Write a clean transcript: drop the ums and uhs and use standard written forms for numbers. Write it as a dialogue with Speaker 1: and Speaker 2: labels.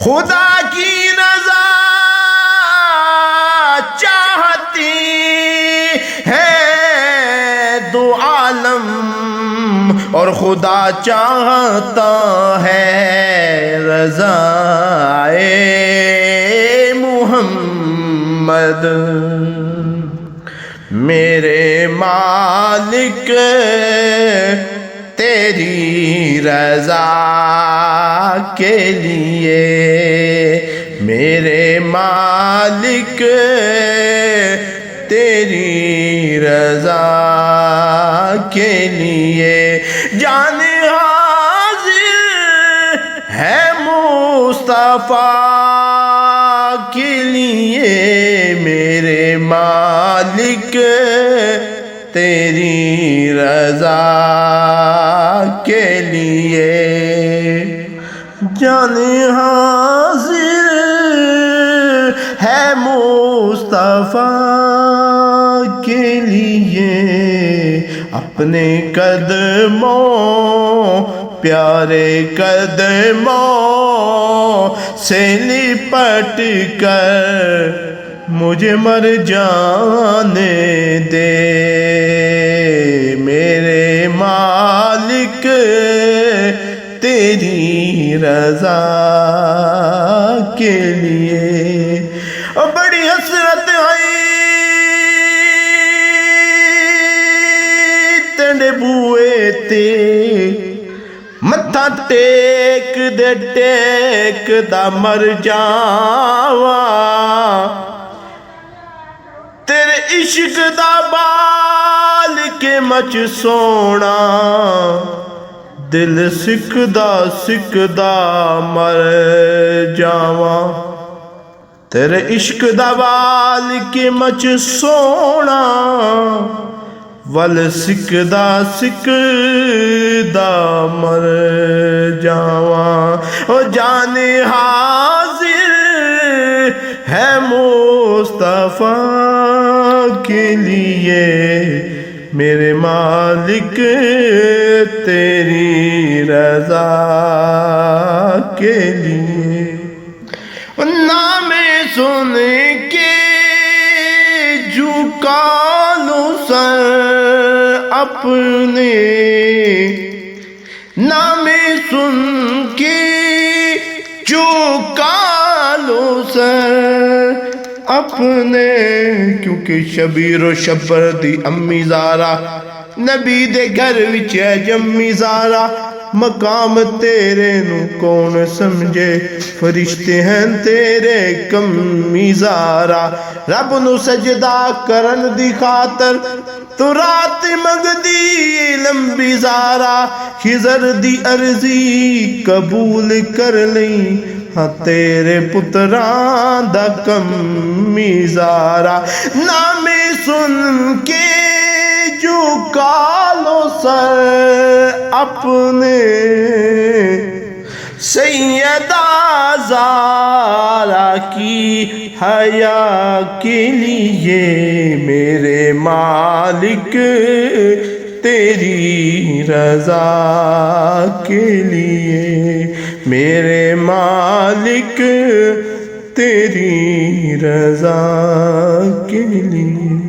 Speaker 1: خدا کی رضا چاہتی ہے دو عالم، اور خدا چاہتا ہے رضائے محمد۔ میرے مالک تیری رضا کے لیے، میرے مالک تیری رضا کے لیے، جان حاضر ہے مصطفیٰ کے لیے، میرے مالک تیری رضا کے لیے، جان حاضر ہے مصطفیٰ کے لیے، اپنے قدموں پیارے قدموں سے لپٹ کر مجھے مر جانے دے، میرے مالک تیری رضا کے لیے۔ اور بڑی حسرت آئی تیرے بوئے تے، متھا ٹیک دے ٹیک دا مر جاواں، تیرے عشق دا بال کے مچ سونا، دل سکدا سکدا مر جاواں، تیرے عشق دا بال کے مچ سونا، ول سکدا سکدا مر جاواں۔ او جان حاضر ہے مصطفیٰ کے لیے، میرے مالک تیری رضا کے لیے۔ نام سن کے جھکا لوں سر اپنے، نام سن کے جھکا لوں سر اپنے، کیونکہ شبیر و شبر دی امی زارا نبی دے گھر وچ ہے جمی زارا، مقام تیرے نو کون سمجھے، فرشتے ہیں تیرے کمی زارا، رب نو سجدہ کرن دی خاطر تو رات مگدی لمبی زارا، خضر دی عرضی قبول کر لیں، ہاں تیرے پتران دا کمی زارا، نام سن کے جھکا لو سر اپنے، سیدہ زارا کی حیا کے لیے، میرے مالک تیری رضا کے لیے، میرے مالک تیری رضا کے لیے۔